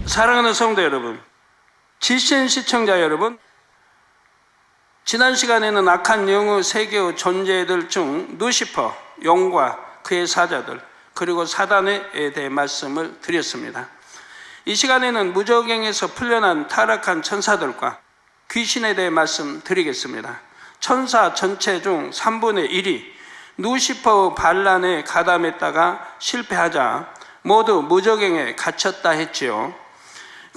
사랑하는 성도 여러분, GCN 시청자 여러분, 지난 시간에는 악한 영의 세계의 존재들 중 루시퍼, 용과 그의 사자들, 그리고 사단에 대해 말씀을 드렸습니다. 이 시간에는 무저갱에서 풀려난 타락한 천사들과 귀신에 대해 말씀드리겠습니다. 천사 전체 중 3분의 1이 루시퍼의 반란에 가담했다가 실패하자 모두 무저갱에 갇혔다 했지요.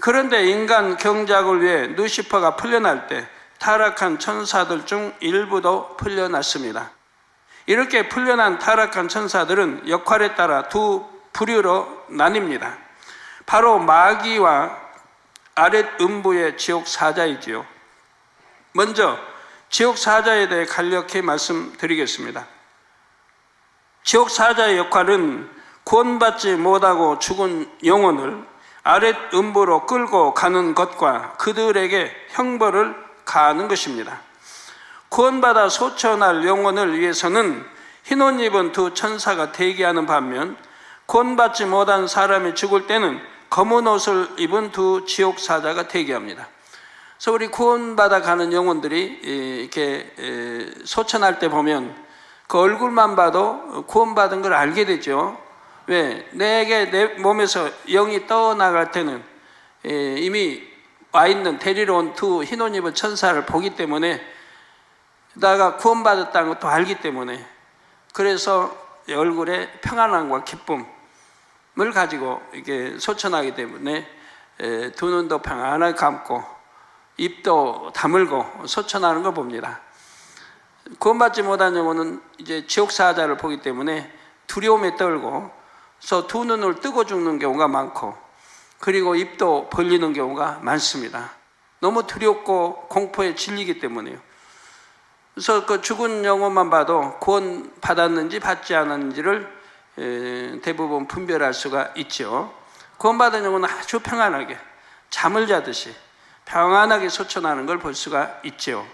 그런데 인간 경작을 위해 루시퍼가 풀려날 때 타락한 천사들 중 일부도 풀려났습니다. 이렇게 풀려난 타락한 천사들은 역할에 따라 두 부류로 나뉩니다. 바로 마귀와 아랫 음부의 지옥 사자이지요. 먼저 지옥 사자에 대해 간략히 말씀드리겠습니다. 지옥 사자의 역할은 구원받지 못하고 죽은 영혼을 아랫 음부로 끌고 가는 것과 그들에게 형벌을 가하는 것입니다. 구원받아 소천할 영혼을 위해서는 흰옷 입은 두 천사가 대기하는 반면, 구원받지 못한 사람이 죽을 때는 검은 옷을 입은 두 지옥 사자가 대기합니다. 그래서 우리 구원받아 가는 영혼들이 이렇게 소천할 때 보면 그 얼굴만 봐도 구원받은 걸 알게 되죠. 왜? 내 몸에서 영이 떠나갈 때는 이미 와 있는 데리러 온 두 흰옷 입은 천사를 보기 때문에, 내가 구원받았다는 것도 알기 때문에, 그래서 얼굴에 평안함과 기쁨을 가지고 이렇게 소천하기 때문에 두 눈도 평안하게 감고 입도 다물고 소천하는 걸 봅니다. 구원받지 못한 영혼은 이제 지옥 사자를 보기 때문에 두려움에 떨고, 그래서 두 눈을 뜨고 죽는 경우가 많고, 그리고 입도 벌리는 경우가 많습니다. 너무 두렵고 공포에 질리기 때문에요. 그래서 그 죽은 영혼만 봐도 구원 받았는지 받지 않았는지를 대부분 분별할 수가 있죠. 구원받은 영혼은 아주 평안하게 잠을 자듯이 평안하게 소천하는 걸 볼 수가 있죠.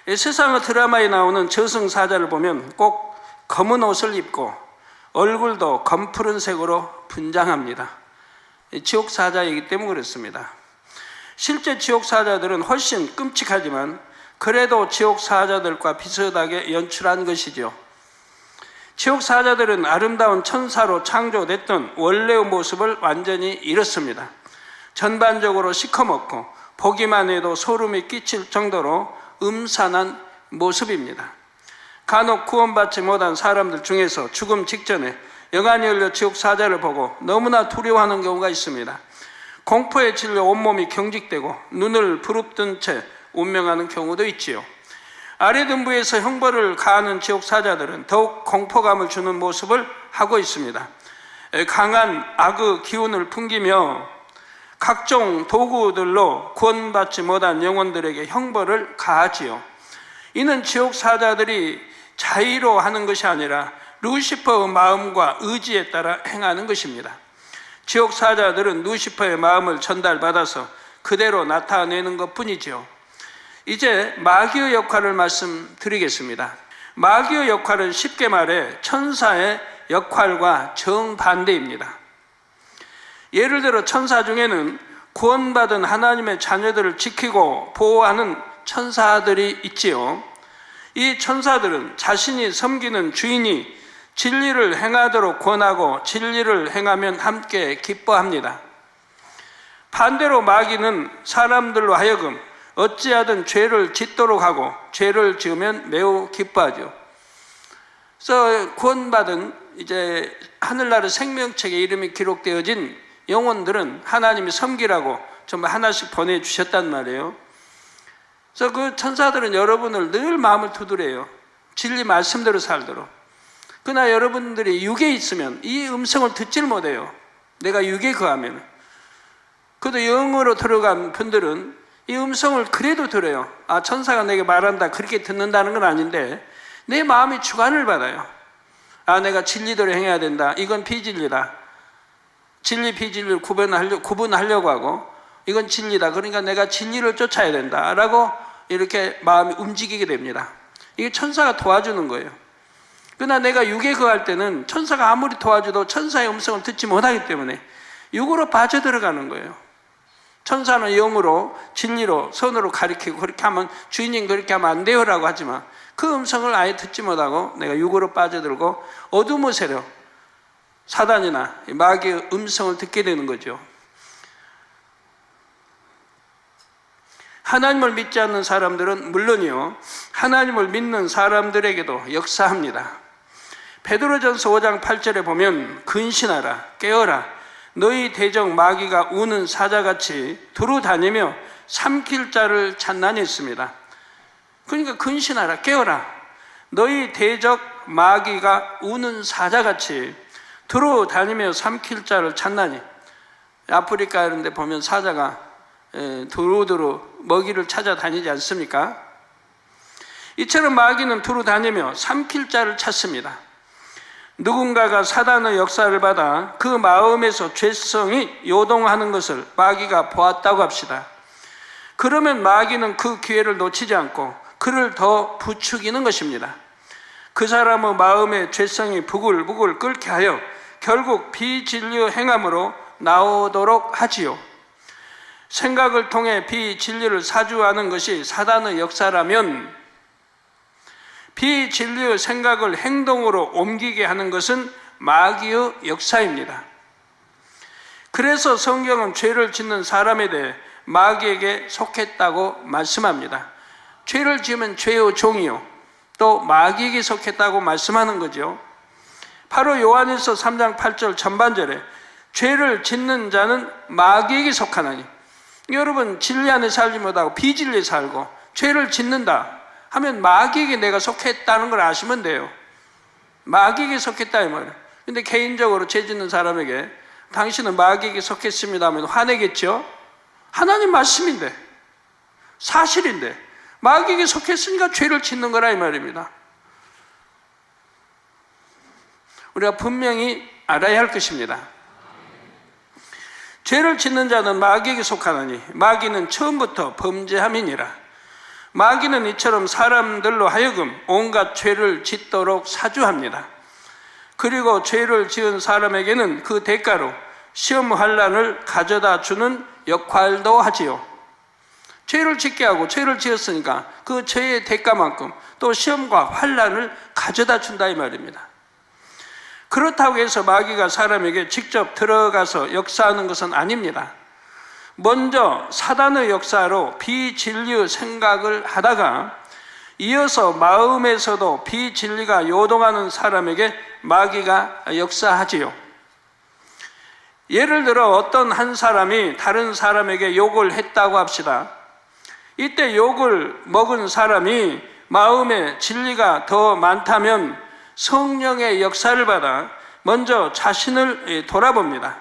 세상의 드라마에 나오는 저승사자를 보면 꼭 검은 옷을 입고 얼굴도 검푸른 색으로 분장합니다. 지옥 사자이기 때문에 그렇습니다. 실제 지옥 사자들은 훨씬 끔찍하지만 그래도 지옥 사자들과 비슷하게 연출한 것이죠. 지옥 사자들은 아름다운 천사로 창조됐던 원래의 모습을 완전히 잃었습니다. 전반적으로 시커멓고 보기만 해도 소름이 끼칠 정도로 음산한 모습입니다. 간혹 구원받지 못한 사람들 중에서 죽음 직전에 영안이 열려 지옥 사자를 보고 너무나 두려워하는 경우가 있습니다. 공포에 질려 온몸이 경직되고 눈을 부릅뜬 채 운명하는 경우도 있지요. 아랫 음부에서 형벌을 가하는 지옥 사자들은 더욱 공포감을 주는 모습을 하고 있습니다. 강한 악의 기운을 풍기며 각종 도구들로 구원받지 못한 영혼들에게 형벌을 가하지요. 이는 지옥 사자들이 자의로 하는 것이 아니라 루시퍼의 마음과 의지에 따라 행하는 것입니다. 지옥 사자들은 루시퍼의 마음을 전달받아서 그대로 나타내는 것뿐이지요. 이제 마귀의 역할을 말씀드리겠습니다. 마귀의 역할은 쉽게 말해 천사의 역할과 정반대입니다. 예를 들어 천사 중에는 구원받은 하나님의 자녀들을 지키고 보호하는 천사들이 있지요. 이 천사들은 자신이 섬기는 주인이 진리를 행하도록 권하고 진리를 행하면 함께 기뻐합니다. 반대로 마귀는 사람들로 하여금 어찌하든 죄를 짓도록 하고 죄를 지으면 매우 기뻐하죠. 그래서 구원받은 이제 하늘나라 생명책에 이름이 기록되어진 영혼들은 하나님이 섬기라고 정말 하나씩 보내주셨단 말이에요. 그래서 그 천사들은 여러분을 늘 마음을 두드려요. 진리 말씀대로 살도록. 그러나 여러분들이 육에 있으면 이 음성을 듣질 못해요. 내가 육에 거하면. 그래도 영으로 들어간 분들은 이 음성을 그래도 들어요. 아, 천사가 내게 말한다, 그렇게 듣는다는 건 아닌데 내 마음이 주관을 받아요. 아, 내가 진리대로 행해야 된다. 이건 비진리다. 진리 비진리를 구분하려고 하고 이건 진리다. 그러니까 내가 진리를 쫓아야 된다 라고 이렇게 마음이 움직이게 됩니다. 이게 천사가 도와주는 거예요. 그러나 내가 육에 거할 때는 천사가 아무리 도와줘도 천사의 음성을 듣지 못하기 때문에 육으로 빠져들어가는 거예요. 천사는 영으로, 진리로, 선으로 가리키고 그렇게 하면 주인님 그렇게 하면 안 돼요라고 하지만 그 음성을 아예 듣지 못하고 내가 육으로 빠져들고 어둠의 세력, 사단이나 마귀의 음성을 듣게 되는 거죠. 하나님을 믿지 않는 사람들은 물론이요, 하나님을 믿는 사람들에게도 역사합니다. 베드로전서 5장 8절에 보면 근신하라, 깨어라, 너희 대적 마귀가 우는 사자같이 두루 다니며 삼킬 자를 찾나니 했습니다. 그러니까 근신하라, 깨어라, 너희 대적 마귀가 우는 사자같이 두루 다니며 삼킬 자를 찾나니. 아프리카 이런 데 보면 사자가 두루두루 먹이를 찾아다니지 않습니까? 이처럼 마귀는 두루 다니며 삼킬 자를 찾습니다. 누군가가 사단의 역사를 받아 그 마음에서 죄성이 요동하는 것을 마귀가 보았다고 합시다. 그러면 마귀는 그 기회를 놓치지 않고 그를 더 부추기는 것입니다. 그 사람의 마음에 죄성이 부글부글 끓게 하여 결국 비진리의 행함으로 나오도록 하지요. 생각을 통해 비진리를 사주하는 것이 사단의 역사라면 비진리의 생각을 행동으로 옮기게 하는 것은 마귀의 역사입니다. 그래서 성경은 죄를 짓는 사람에 대해 마귀에게 속했다고 말씀합니다. 죄를 지으면 죄의 종이요, 또 마귀에게 속했다고 말씀하는 거죠. 바로 요한일서 3장 8절 전반절에 죄를 짓는 자는 마귀에게 속하나니, 여러분 진리 안에 살지 못하고 비진리에 살고 죄를 짓는다 하면 마귀에게 내가 속했다는 걸 아시면 돼요. 마귀에게 속했다 이 말이에요. 근데 개인적으로 죄 짓는 사람에게 당신은 마귀에게 속했습니다 하면 화내겠죠? 하나님 말씀인데, 사실인데 마귀에게 속했으니까 죄를 짓는 거라 이 말입니다. 우리가 분명히 알아야 할 것입니다. 죄를 짓는 자는 마귀에게 속하나니 마귀는 처음부터 범죄함이니라. 마귀는 이처럼 사람들로 하여금 온갖 죄를 짓도록 사주합니다. 그리고 죄를 지은 사람에게는 그 대가로 시험 환난을 가져다 주는 역할도 하지요. 죄를 짓게 하고 죄를 지었으니까 그 죄의 대가만큼 또 시험과 환난을 가져다 준다 이 말입니다. 그렇다고 해서 마귀가 사람에게 직접 들어가서 역사하는 것은 아닙니다. 먼저 사단의 역사로 비진리의 생각을 하다가 이어서 마음에서도 비진리가 요동하는 사람에게 마귀가 역사하지요. 예를 들어 어떤 한 사람이 다른 사람에게 욕을 했다고 합시다. 이때 욕을 먹은 사람이 마음에 진리가 더 많다면 성령의 역사를 받아 먼저 자신을 돌아봅니다.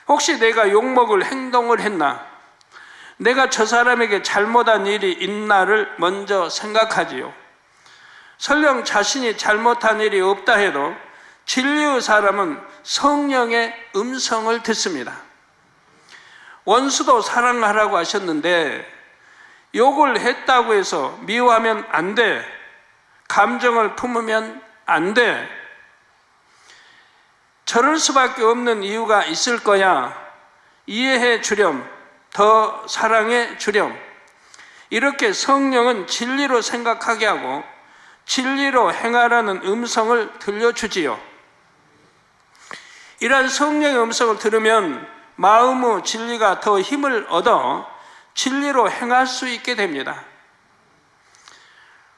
혹시 내가 욕먹을 행동을 했나? 내가 저 사람에게 잘못한 일이 있나를 먼저 생각하지요. 설령 자신이 잘못한 일이 없다 해도 진리의 사람은 성령의 음성을 듣습니다. 원수도 사랑하라고 하셨는데 욕을 했다고 해서 미워하면 안 돼. 감정을 품으면 안 돼. 저럴 수밖에 없는 이유가 있을 거야. 이해해 주렴. 더 사랑해 주렴. 이렇게 성령은 진리로 생각하게 하고 진리로 행하라는 음성을 들려주지요. 이러한 성령의 음성을 들으면 마음의 진리가 더 힘을 얻어 진리로 행할 수 있게 됩니다.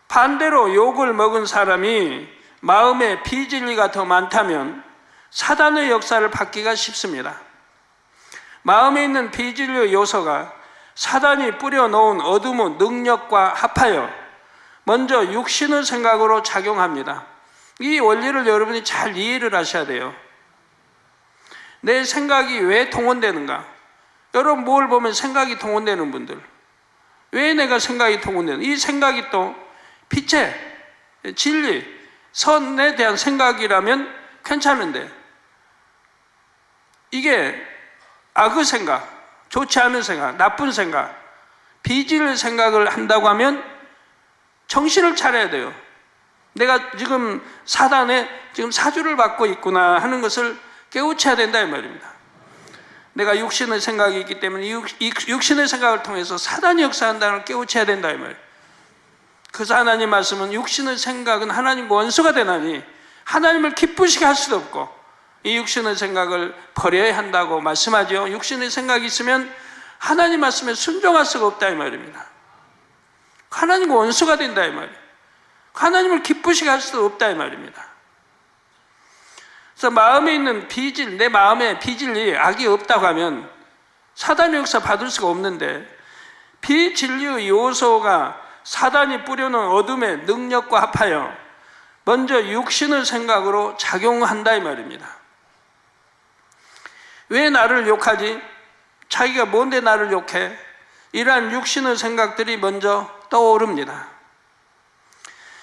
반대로 욕을 먹은 사람이 마음에 비진리가 더 많다면 사단의 역사를 받기가 쉽습니다. 마음에 있는 비진리의 요소가 사단이 뿌려놓은 어둠의 능력과 합하여 먼저 육신의 생각으로 작용합니다. 이 원리를 여러분이 잘 이해를 하셔야 돼요. 내 생각이 왜 동원되는가? 여러분 뭘 보면 생각이 동원되는 분들, 왜 내가 생각이 동원되는, 이 생각이 또 빛의 진리, 선에 대한 생각이라면 괜찮은데 이게 악의 생각, 좋지 않은 생각, 나쁜 생각, 비진리의 생각을 한다고 하면 정신을 차려야 돼요. 내가 지금 사단에 지금 사주를 받고 있구나 하는 것을 깨우쳐야 된다 이 말입니다. 내가 육신의 생각이 있기 때문에 이 육신의 생각을 통해서 사단이 역사한다는 걸 깨우쳐야 된다 이 말이에요. 그래서 하나님 말씀은 육신의 생각은 하나님과 원수가 되나니 하나님을 기쁘시게 할 수도 없고 이 육신의 생각을 버려야 한다고 말씀하죠. 육신의 생각이 있으면 하나님 말씀에 순종할 수가 없다 이 말입니다. 하나님과 원수가 된다 이 말이에요. 하나님을 기쁘시게 할 수도 없다 이 말입니다. 그래서 마음에 있는 비질, 내 마음에 비질리 악이 없다고 하면 사단의 역사 받을 수가 없는데, 비진리의 요소가 사단이 뿌려놓은 어둠의 능력과 합하여 먼저 육신의 생각으로 작용한다 이 말입니다. 왜 나를 욕하지? 자기가 뭔데 나를 욕해? 이러한 육신의 생각들이 먼저 떠오릅니다.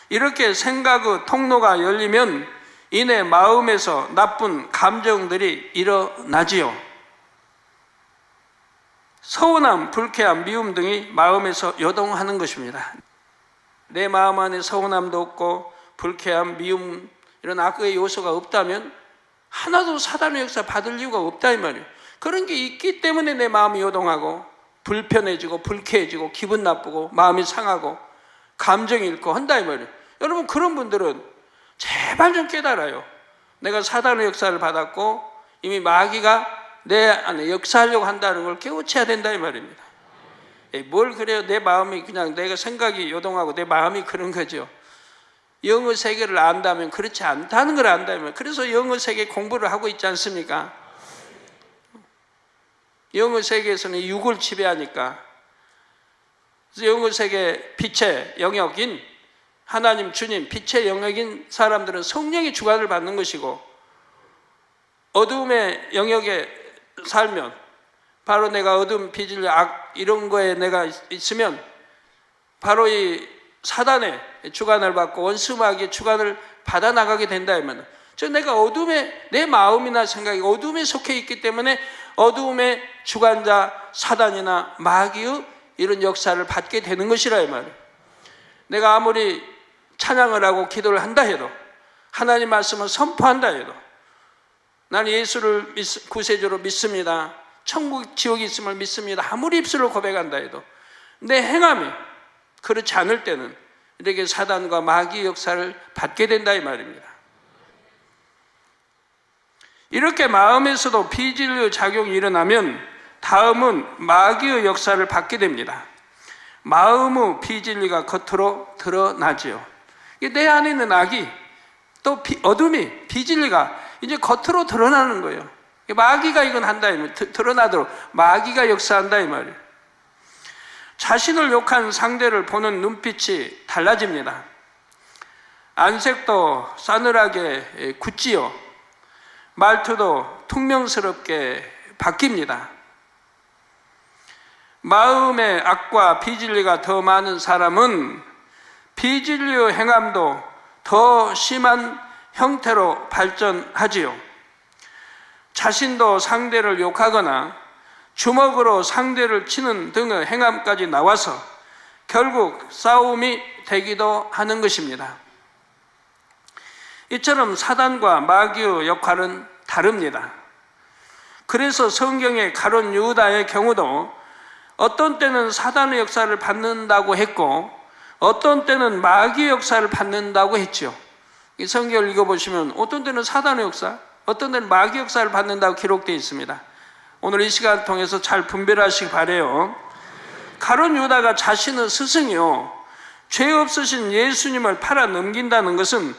이렇게 생각의 통로가 열리면 이내 마음에서 나쁜 감정들이 일어나지요. 서운함, 불쾌함, 미움 등이 마음에서 요동하는 것입니다. 내 마음 안에 서운함도 없고 불쾌함, 미움 이런 악의 요소가 없다면 하나도 사단의 역사 받을 이유가 없다 이 말이에요. 그런 게 있기 때문에 내 마음이 요동하고 불편해지고 불쾌해지고 기분 나쁘고 마음이 상하고 감정이 잃고 한다 이 말이에요. 여러분, 그런 분들은 제발 좀 깨달아요. 내가 사단의 역사를 받았고 이미 마귀가 내 안에 역사하려고 한다는 걸 깨우쳐야 된다 이 말입니다. 뭘 그래요? 내 마음이 그냥 내가 생각이 요동하고 내 마음이 그런 거죠. 영의 세계를 안다면 그렇지 않다는 걸 안다면, 그래서 영의 세계 공부를 하고 있지 않습니까? 영의 세계에서는 육을 지배하니까. 그래서 영의 세계 빛의 영역인 하나님 주님 빛의 영역인 사람들은 성령의 주관을 받는 것이고, 어둠의 영역에 살면 바로 내가 어둠, 비질, 악 이런 거에 내가 있으면 바로 이 사단의 주관을 받고 원수마귀의 주관을 받아 나가게 된다 하면, 내가 어둠에 내 마음이나 생각이 어둠에 속해 있기 때문에 어둠의 주관자 사단이나 마귀의 이런 역사를 받게 되는 것이라 이 말이에요. 내가 아무리 찬양을 하고 기도를 한다 해도, 하나님 말씀을 선포한다 해도, 나는 예수를 구세주로 믿습니다, 천국 지옥이 있음을 믿습니다, 아무리 입술로 고백한다 해도 내 행함이 그렇지 않을 때는 이렇게 사단과 마귀의 역사를 받게 된다 이 말입니다. 이렇게 마음에서도 비진리의 작용이 일어나면 다음은 마귀의 역사를 받게 됩니다. 마음의 비진리가 겉으로 드러나지요. 내 안에 있는 악이, 또 어둠이, 비진리가 이제 겉으로 드러나는 거예요. 마귀가 이건 한다, 드러나도록 마귀가 역사한다 이 말이에요. 자신을 욕한 상대를 보는 눈빛이 달라집니다. 안색도 싸늘하게 굳지요. 말투도 퉁명스럽게 바뀝니다. 마음의 악과 비진리가 더 많은 사람은 비진리의 행함도 더 심한 형태로 발전하지요. 자신도 상대를 욕하거나 주먹으로 상대를 치는 등의 행함까지 나와서 결국 싸움이 되기도 하는 것입니다. 이처럼 사단과 마귀의 역할은 다릅니다. 그래서 성경의 가룟 유다의 경우도 어떤 때는 사단의 역사를 받는다고 했고 어떤 때는 마귀의 역사를 받는다고 했죠. 이 성경을 읽어보시면 어떤 때는 사단의 역사, 어떤 때는 마귀 역사를 받는다고 기록되어 있습니다. 오늘 이 시간을 통해서 잘 분별하시기 바라요. 가룟 유다가 자신의 스승이요, 죄 없으신 예수님을 팔아 넘긴다는 것은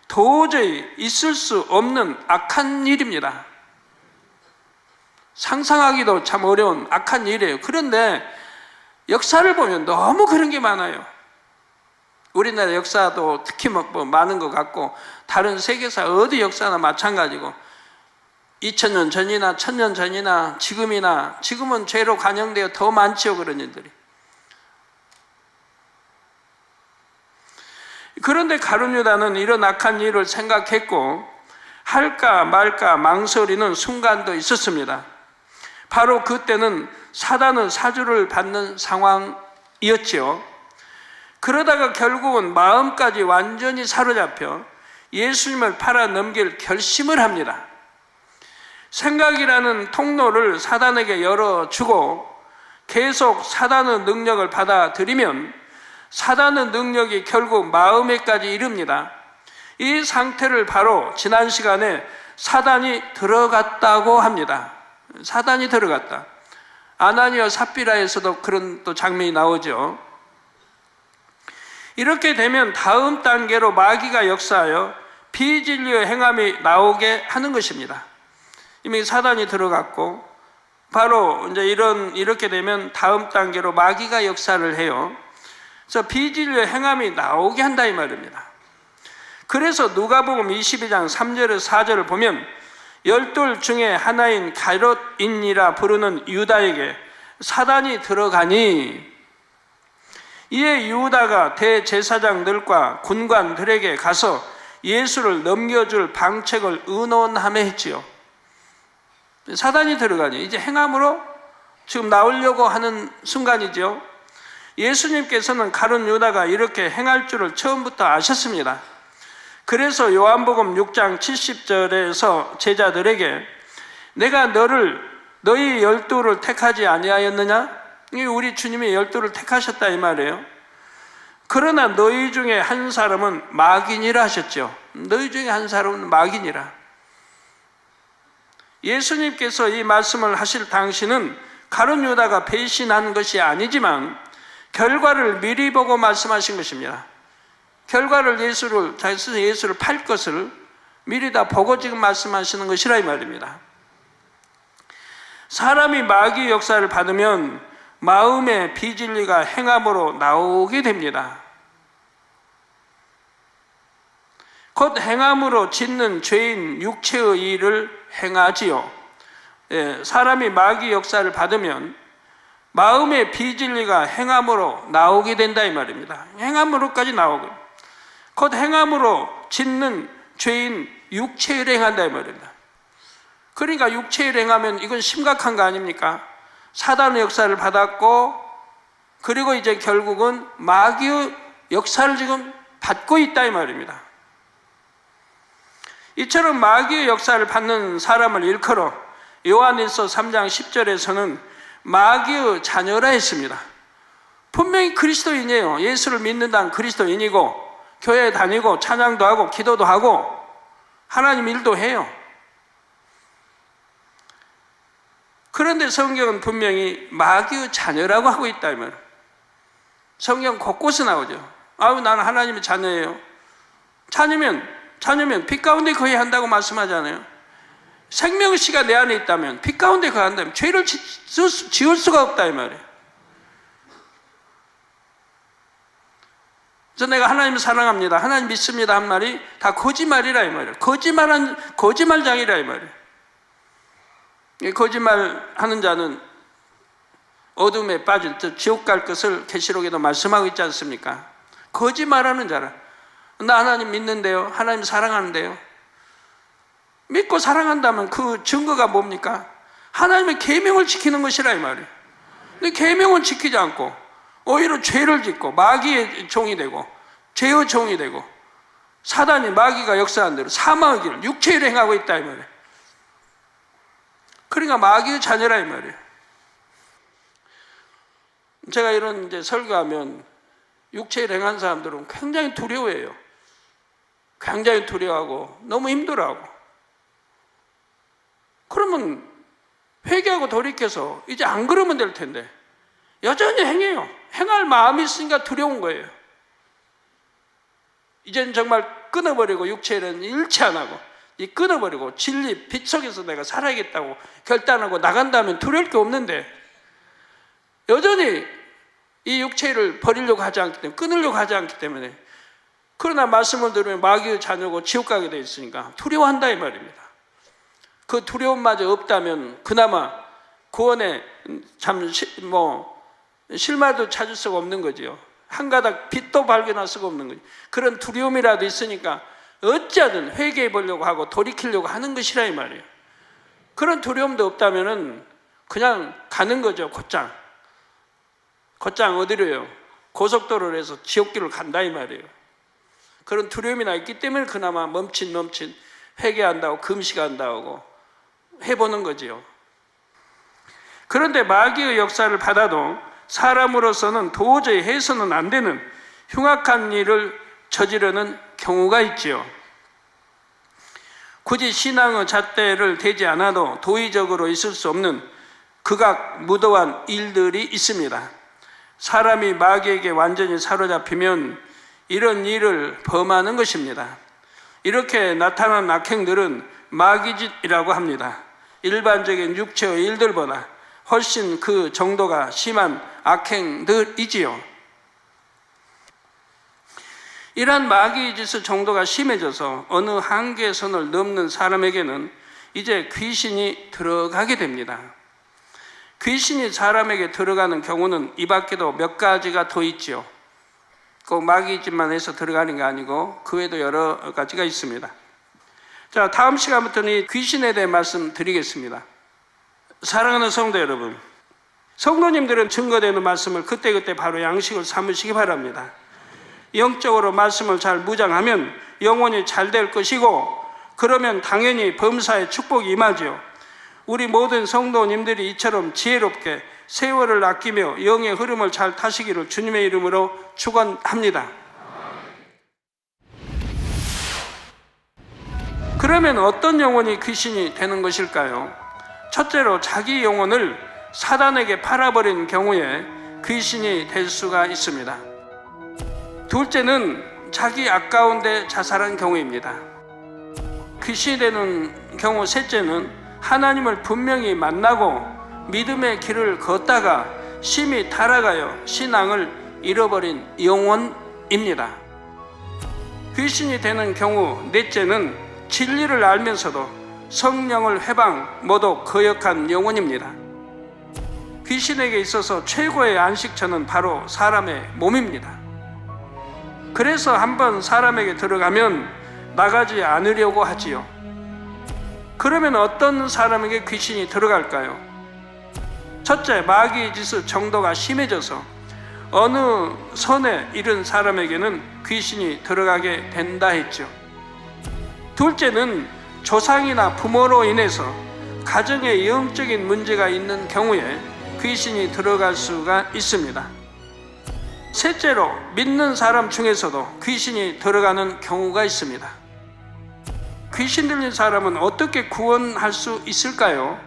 도저히 있을 수 없는 악한 일입니다. 상상하기도 참 어려운 악한 일이에요. 그런데 역사를 보면 너무 그런 게 많아요. 우리나라 역사도 특히 뭐 많은 것 같고 다른 세계사 어디 역사나 마찬가지고 2000년 전이나 1000년 전이나 지금은 죄로 관영되어 더 많지요, 그런 일들이. 그런데 가룟 유다는 이런 악한 일을 생각했고 할까 말까 망설이는 순간도 있었습니다. 바로 그때는 사단의 사주를 받는 상황이었지요. 그러다가 결국은 마음까지 완전히 사로잡혀 예수님을 팔아 넘길 결심을 합니다. 생각이라는 통로를 사단에게 열어주고 계속 사단의 능력을 받아들이면 사단의 능력이 결국 마음에까지 이릅니다. 이 상태를 바로 지난 시간에 사단이 들어갔다고 합니다. 사단이 들어갔다. 아나니아 삽비라에서도 그런 또 장면이 나오죠. 이렇게 되면 다음 단계로 마귀가 역사하여 비진리의 행함이 나오게 하는 것입니다. 이미 사단이 들어갔고 바로 이제 이렇게 되면 다음 단계로 마귀가 역사를 해요. 그래서 비진리의 행함이 나오게 한다 이 말입니다. 그래서 누가복음 22장 3절에서 4절을 보면 12 중에 하나인 가롯인이라 부르는 유다에게 사단이 들어가니 이에 유다가 대제사장들과 군관들에게 가서 예수를 넘겨줄 방책을 의논하며 했지요. 사단이 들어가니 이제 행함으로 지금 나오려고 하는 순간이죠. 예수님께서는 가룟 유다가 이렇게 행할 줄을 처음부터 아셨습니다. 그래서 요한복음 6장 70절에서 제자들에게 내가 너희 12를 택하지 아니하였느냐? 우리 주님이 12를 택하셨다 이 말이에요. 그러나 너희 중에 한 사람은 마귀니라 하셨죠. 너희 중에 한 사람은 마귀니라. 예수님께서 이 말씀을 하실 당시는 가룟 유다가 배신한 것이 아니지만 결과를 미리 보고 말씀하신 것입니다. 결과를 예수를 팔 것을 미리 다 보고 지금 말씀하시는 것이라 이 말입니다. 사람이 마귀 역사를 받으면 마음의 비진리가 행함으로 나오게 됩니다. 곧 행함으로 짓는 죄인 육체의 일을 행하지요. 사람이 마귀 역사를 받으면 마음의 비진리가 행함으로 나오게 된다 이 말입니다. 행함으로까지 나오고 곧 행함으로 짓는 죄인 육체를 행한다 이 말입니다. 그러니까 육체를 행하면 이건 심각한 거 아닙니까? 사단의 역사를 받았고 그리고 이제 결국은 마귀의 역사를 지금 받고 있다 이 말입니다. 이처럼 마귀의 역사를 받는 사람을 일컬어 요한일서 3장 10절에서는 마귀의 자녀라 했습니다. 분명히 그리스도인이에요. 예수를 믿는다는 그리스도인이고 교회에 다니고 찬양도 하고 기도도 하고 하나님 일도 해요. 그런데 성경은 분명히 마귀의 자녀라고 하고 있다 이 말이에요. 성경 곳곳에 나오죠. 나는 하나님의 자녀예요. 자녀면 빛 가운데 거해야 한다고 말씀하잖아요. 생명씨가 내 안에 있다면 빛 가운데 거한다면 죄를 지을 수가 없다 이 말이에요. 그래서 내가 하나님을 사랑합니다, 하나님 믿습니다 한 말이 다 거짓말이라 이 말이에요. 거짓말장이라 이 말이에요. 거짓말하는 자는 어둠에 빠질 듯 지옥 갈 것을 계시록에도 말씀하고 있지 않습니까? 거짓말하는 자라. 나 하나님 믿는데요, 하나님 사랑하는데요. 믿고 사랑한다면 그 증거가 뭡니까? 하나님의 계명을 지키는 것이라 이 말이에요. 근데 계명은 지키지 않고 오히려 죄를 짓고 마귀의 종이 되고 죄의 종이 되고 사단이 마귀가 역사한 대로 사망의 길을 육체를 행하고 있다 이 말이에요. 그러니까 마귀의 자녀라 이 말이에요. 제가 이런 이제 설교하면 육체를 행한 사람들은 굉장히 두려워해요. 굉장히 두려워하고 너무 힘들어하고. 그러면 회개하고 돌이켜서 이제 안 그러면 될 텐데 여전히 행해요. 행할 마음이 있으니까 두려운 거예요. 이제는 정말 끊어버리고 육체는 일치 안 하고 이 끊어버리고 진리 빛 속에서 내가 살아야겠다고 결단하고 나간다면 두려울 게 없는데 여전히 이 육체를 버리려고 하지 않기 때문에 끊으려고 하지 않기 때문에 그러나 말씀을 들으면 마귀의 자녀고 지옥 가게 돼 있으니까 두려워한다 이 말입니다. 그 두려움마저 없다면 그나마 구원에 참 실마리도 찾을 수가 없는 거지요. 한 가닥 빛도 발견할 수가 없는 거죠. 그런 두려움이라도 있으니까 어찌하든 회개해 보려고 하고 돌이키려고 하는 것이라 이 말이에요. 그런 두려움도 없다면은 그냥 가는 거죠. 곧장 어디로요? 고속도로를 해서 지옥길을 간다 이 말이에요. 그런 두려움이 있기 때문에 그나마 멈칫 회개한다고 금식한다고 해보는 거지요. 그런데 마귀의 역사를 받아도 사람으로서는 도저히 해서는 안 되는 흉악한 일을 저지르는 경우가 있지요. 굳이 신앙의 잣대를 대지 않아도 도의적으로 있을 수 없는 극악 무도한 일들이 있습니다. 사람이 마귀에게 완전히 사로잡히면 이런 일을 범하는 것입니다. 이렇게 나타난 악행들은 마귀짓이라고 합니다. 일반적인 육체의 일들보다 훨씬 그 정도가 심한 악행들이지요. 이러한 마귀짓의 정도가 심해져서 어느 한계선을 넘는 사람에게는 이제 귀신이 들어가게 됩니다. 귀신이 사람에게 들어가는 경우는 이 밖에도 몇 가지가 더 있지요. 꼭 마귀짓만 해서 들어가는 게 아니고 그 외에도 여러 가지가 있습니다. 자, 다음 시간부터는 이 귀신에 대해 말씀드리겠습니다. 사랑하는 성도 여러분, 성도님들은 증거되는 말씀을 그때그때 바로 양식을 삼으시기 바랍니다. 영적으로 말씀을 잘 무장하면 영혼이 잘 될 것이고, 그러면 당연히 범사에 축복이 임하죠. 우리 모든 성도님들이 이처럼 지혜롭게 세월을 아끼며 영의 흐름을 잘 타시기를 주님의 이름으로 축원합니다. 그러면 어떤 영혼이 귀신이 되는 것일까요? 첫째로 자기 영혼을 사단에게 팔아버린 경우에 귀신이 될 수가 있습니다. 둘째는 자기 아까운 데 자살한 경우입니다. 귀신이 되는 경우 셋째는 하나님을 분명히 만나고 믿음의 길을 걷다가 심히 타락하여 신앙을 잃어버린 영혼입니다. 귀신이 되는 경우 넷째는 진리를 알면서도 성령을 회방, 모독, 거역한 영혼입니다. 귀신에게 있어서 최고의 안식처는 바로 사람의 몸입니다. 그래서 한번 사람에게 들어가면 나가지 않으려고 하지요. 그러면 어떤 사람에게 귀신이 들어갈까요? 첫째, 마귀의 짓의 정도가 심해져서 어느 선에 이른 사람에게는 귀신이 들어가게 된다 했죠. 둘째는 조상이나 부모로 인해서 가정에 영적인 문제가 있는 경우에 귀신이 들어갈 수가 있습니다. 셋째로 믿는 사람 중에서도 귀신이 들어가는 경우가 있습니다. 귀신 들린 사람은 어떻게 구원할 수 있을까요?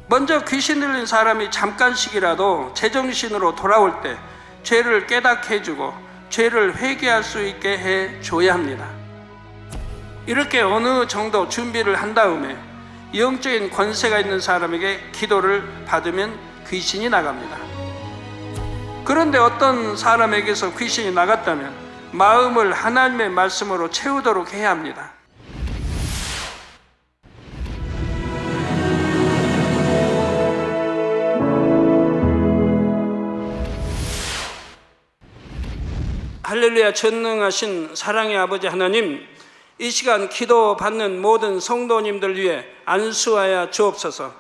먼저 귀신 들린 사람이 잠깐씩이라도 제정신으로 돌아올 때 죄를 깨닫게 해주고 죄를 회개할 수 있게 해줘야 합니다. 이렇게 어느 정도 준비를 한 다음에 영적인 권세가 있는 사람에게 기도를 받으면 귀신이 나갑니다. 그런데 어떤 사람에게서 귀신이 나갔다면 마음을 하나님의 말씀으로 채우도록 해야 합니다. 할렐루야. 전능하신 사랑의 아버지 하나님, 이 시간 기도받는 모든 성도님들 위해 안수하여 주옵소서.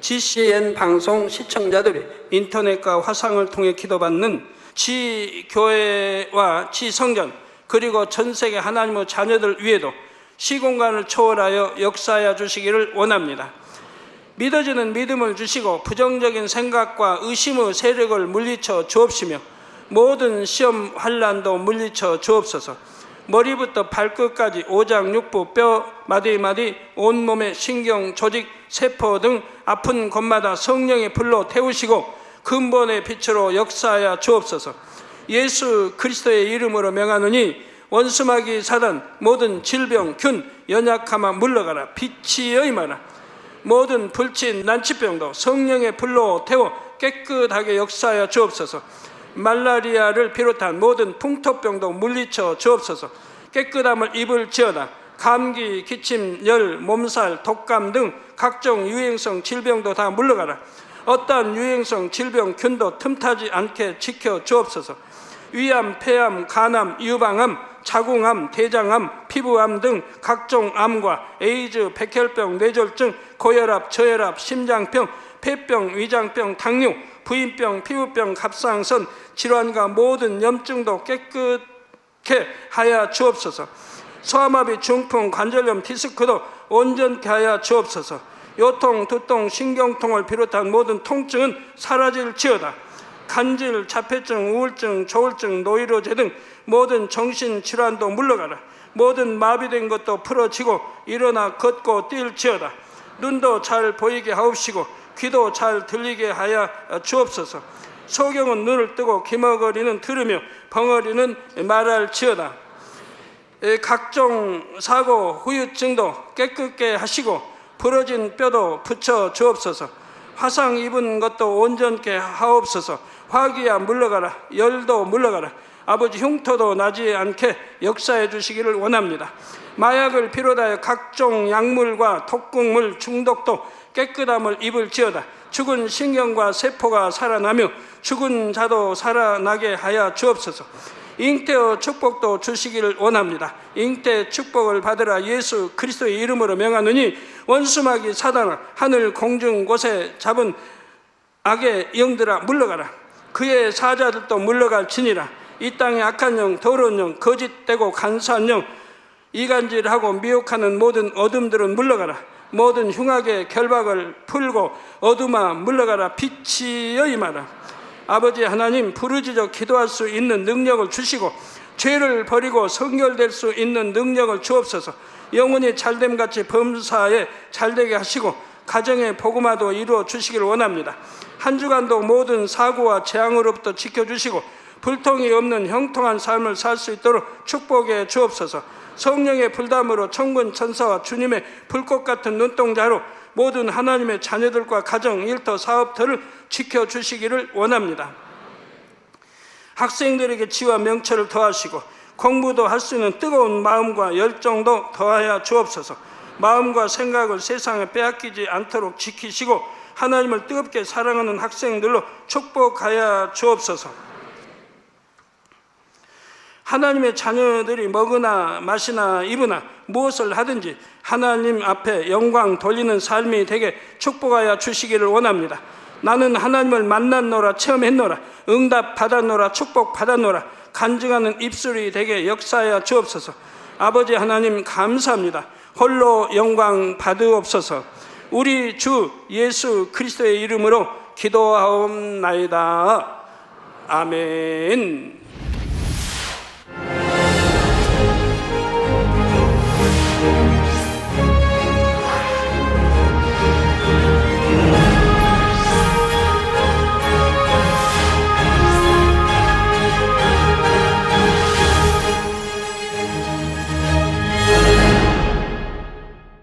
GCN 방송 시청자들이 인터넷과 화상을 통해 기도받는 지교회와 지성전 그리고 전세계 하나님의 자녀들 위에도 시공간을 초월하여 역사하여 주시기를 원합니다. 믿어지는 믿음을 주시고 부정적인 생각과 의심의 세력을 물리쳐 주옵시며 모든 시험 환난도 물리쳐 주옵소서. 머리부터 발끝까지 오장육부, 뼈, 마디마디, 온몸의 신경, 조직, 세포 등 아픈 곳마다 성령의 불로 태우시고 근본의 빛으로 역사하여 주옵소서. 예수 그리스도의 이름으로 명하노니 원수마귀 사단 모든 질병, 균, 연약함아 물러가라. 빛이여 임하라. 모든 불친, 난치병도 성령의 불로 태워 깨끗하게 역사하여 주옵소서. 말라리아를 비롯한 모든 풍토병도 물리쳐 주옵소서. 깨끗함을 입을지어다. 감기, 기침, 열, 몸살, 독감 등 각종 유행성 질병도 다 물러가라. 어떠한 유행성 질병, 균도 틈타지 않게 지켜 주옵소서. 위암, 폐암, 간암, 유방암, 자궁암, 대장암, 피부암 등 각종 암과 에이즈, 백혈병, 뇌졸중, 고혈압, 저혈압, 심장병, 폐병, 위장병, 당뇨, 부인병, 피부병, 갑상선 질환과 모든 염증도 깨끗게 하여 주옵소서. 소아마비, 중풍, 관절염, 디스크도 온전케 하여 주옵소서. 요통, 두통, 신경통을 비롯한 모든 통증은 사라질지어다. 간질, 자폐증, 우울증, 조울증, 노이로제 등 모든 정신질환도 물러가라. 모든 마비된 것도 풀어지고 일어나 걷고 뛸지어다. 눈도 잘 보이게 하옵시고 귀도 잘 들리게 하여 주옵소서. 소경은 눈을 뜨고 기머거리는 들으며 벙어리는 말할지어다. 각종 사고, 후유증도 깨끗게 하시고 부러진 뼈도 붙여 주옵소서. 화상 입은 것도 온전케 하옵소서. 화기야 물러가라. 열도 물러가라. 아버지 흉터도 나지 않게 역사해 주시기를 원합니다. 마약을 비롯하여 각종 약물과 독극물 중독도 깨끗함을 입을지어다. 죽은 신경과 세포가 살아나며 죽은 자도 살아나게 하여 주옵소서. 잉태의 축복도 주시기를 원합니다. 잉태 축복을 받으라. 예수 그리스도의 이름으로 명하노니 원수마귀 사단아, 하늘 공중 곳에 잡은 악의 영들아 물러가라. 그의 사자들도 물러갈지니라. 이 땅의 악한 영, 더러운 영, 거짓되고 간사한 영, 이간질하고 미혹하는 모든 어둠들은 물러가라. 모든 흉악의 결박을 풀고 어둠아 물러가라. 빛이여 임하라. 아버지 하나님, 부르짖어 기도할 수 있는 능력을 주시고 죄를 버리고 성결될 수 있는 능력을 주옵소서. 영혼이 잘됨같이 범사에 잘되게 하시고 가정의 복음화도 이루어 주시기를 원합니다. 한 주간도 모든 사고와 재앙으로부터 지켜주시고 불통이 없는 형통한 삶을 살 수 있도록 축복해 주옵소서. 성령의 불담으로 천군 천사와 주님의 불꽃 같은 눈동자로 모든 하나님의 자녀들과 가정, 일터, 사업터를 지켜주시기를 원합니다. 학생들에게 지와 명철을 더하시고 공부도 할 수 있는 뜨거운 마음과 열정도 더하여 주옵소서. 마음과 생각을 세상에 빼앗기지 않도록 지키시고 하나님을 뜨겁게 사랑하는 학생들로 축복하여 주옵소서. 하나님의 자녀들이 먹으나 마시나 입으나 무엇을 하든지 하나님 앞에 영광 돌리는 삶이 되게 축복하여 주시기를 원합니다. 나는 하나님을 만났노라, 체험했노라, 응답 받았노라, 축복 받았노라, 간증하는 입술이 되게 역사하여 주옵소서. 아버지 하나님 감사합니다. 홀로 영광 받으옵소서. 우리 주 예수 그리스도의 이름으로 기도하옵나이다. 아멘.